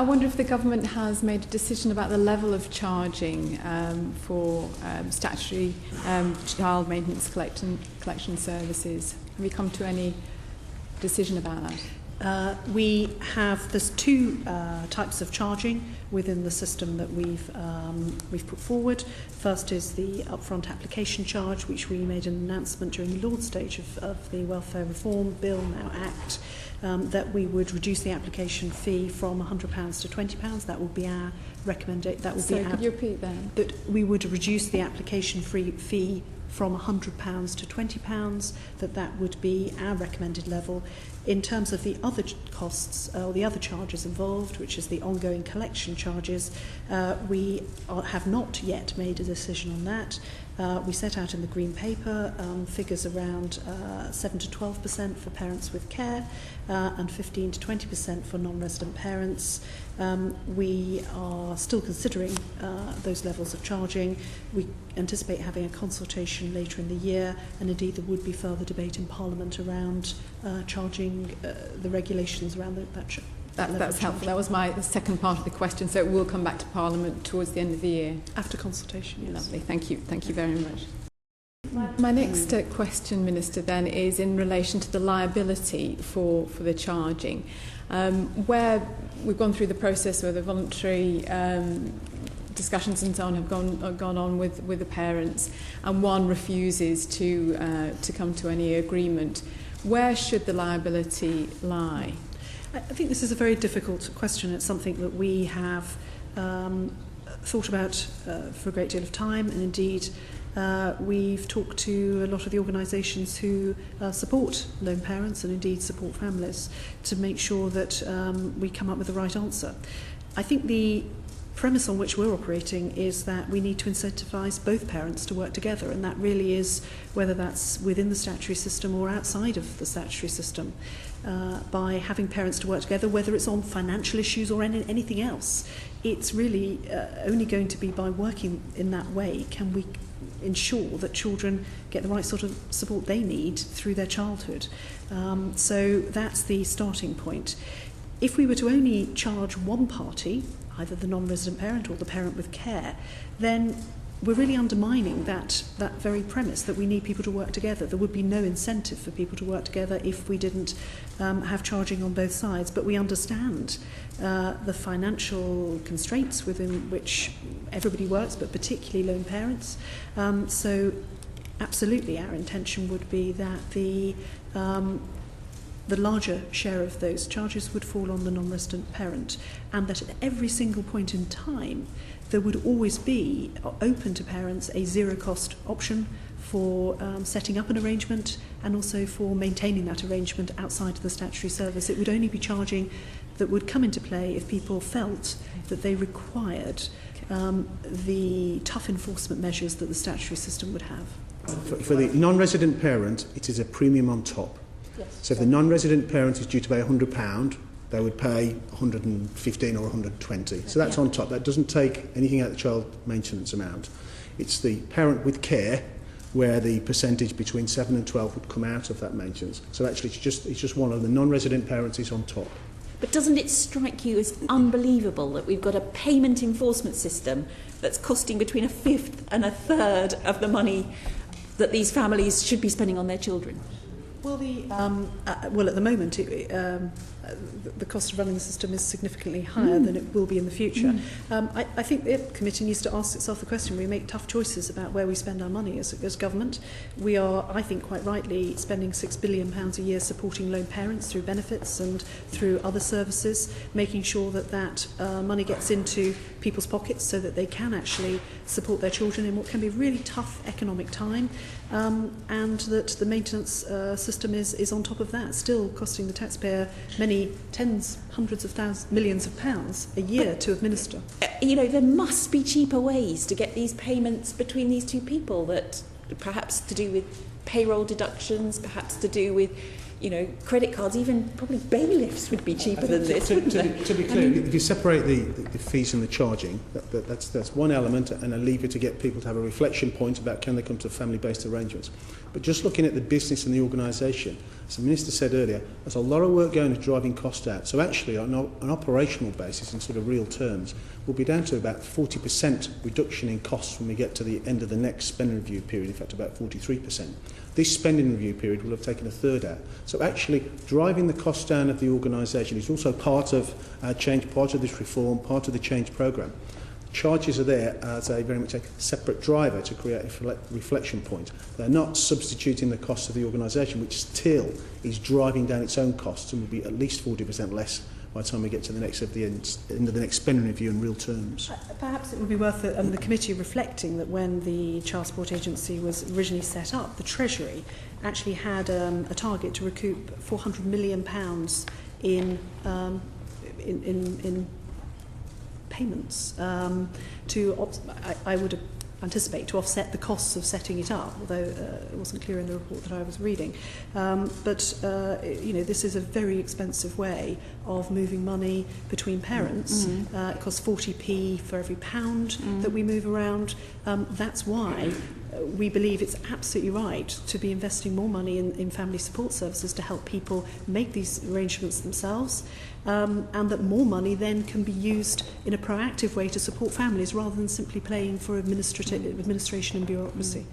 I wonder if the government has made a decision about the level of charging for statutory child maintenance collection services. Have you come to any decision about that? There's two types of charging within the system that we've put forward. First is the upfront application charge, which we made an announcement during the Lord stage of the Welfare Reform Bill, now Act, that we would reduce the application fee from £100 to £20. That would be our recommendation. Could you repeat that? That we would reduce the application fee from £100 to £20, that would be our recommended level. In terms of the other costs or the other charges involved, which is the ongoing collection charges, we have not yet made a decision on that. We set out in the Green Paper figures around 7 to 12% for parents with care and 15 to 20% for non-resident parents. We are still considering those levels of charging. We anticipate having a consultation later in the year, and indeed there would be further debate in Parliament around charging the regulations around That's helpful. That was my second part of the question. So it will come back to Parliament towards the end of the year? After consultation, yes. Lovely. Thank you. Thank you very much. My next question, Minister, then, is in relation to the liability for the charging. Where we've gone through the process where the voluntary discussions and so on have gone on with the parents, and one refuses to come to any agreement, where should the liability lie? I think this is a very difficult question. It's something that we have thought about for a great deal of time, and indeed we've talked to a lot of the organisations who support lone parents and indeed support families to make sure that we come up with the right answer. I think the premise on which we're operating is that we need to incentivise both parents to work together, and that really is whether that's within the statutory system or outside of the statutory system. By having parents to work together, whether it's on financial issues or anything else, it's really only going to be by working in that way can we ensure that children get the right sort of support they need through their childhood. So that's the starting point. If we were to only charge one party, either the non-resident parent or the parent with care, then we're really undermining that very premise that we need people to work together. There would be no incentive for people to work together if we didn't have charging on both sides. But we understand the financial constraints within which everybody works, but particularly lone parents. So absolutely our intention would be that the larger share of those charges would fall on the non-resident parent, and that at every single point in time there would always be open to parents a zero-cost option for setting up an arrangement and also for maintaining that arrangement outside of the statutory service. It would only be charging that would come into play if people felt that they required the tough enforcement measures that the statutory system would have. For the non-resident parent, it is a premium on top. Yes. So if the non-resident parent is due to pay £100, they would pay £115 or £120. So that's on top. That doesn't take anything out of the child maintenance amount. It's the parent with care where the percentage between 7 and 12 would come out of that maintenance. So actually it's just one of the non-resident parents is on top. But doesn't it strike you as unbelievable that we've got a payment enforcement system that's costing between a fifth and a third of the money that these families should be spending on their children? Well, at the moment, the cost of running the system is significantly higher than it will be in the future. I think the committee needs to ask itself the question. We make tough choices about where we spend our money as government. We are, I think, quite rightly spending £6 billion a year supporting lone parents through benefits and through other services, making sure that money gets into people's pockets so that they can actually support their children in what can be a really tough economic time, and that the maintenance system is on top of that, still costing the taxpayer many tens, hundreds of thousands, millions of pounds a year to administer. There must be cheaper ways to get these payments between these two people, that perhaps to do with payroll deductions, perhaps to do with credit cards, even probably bailiffs would be cheaper than this. To be clear, if you separate the fees and the charging, that's one element, and I leave it to get people to have a reflection point about can they come to family-based arrangements. But just looking at the business and the organisation, as the Minister said earlier, there's a lot of work going to driving cost out. So actually, on an operational basis, in sort of real terms, we'll be down to about 40% reduction in costs when we get to the end of the next spending review period, in fact about 43%. This spending review period will have taken a third out. So actually, driving the cost down of the organisation is also part of change, part of this reform, part of the change programme. Charges are there as very much a separate driver to create a reflection point. They're not substituting the cost of the organisation, which still is driving down its own costs and will be at least 40% less by the time we get to the end of the next spending review in real terms. Perhaps it would be worth the committee reflecting that when the Child Support Agency was originally set up, the Treasury actually had a target to recoup £400 million in payments I would anticipate to offset the costs of setting it up, although it wasn't clear in the report that I was reading. This is a very expensive way of moving money between parents. It costs 40p for every pound that we move around. That's why we believe it's absolutely right to be investing more money in family support services to help people make these arrangements themselves, and that more money then can be used in a proactive way to support families rather than simply paying for administration and bureaucracy.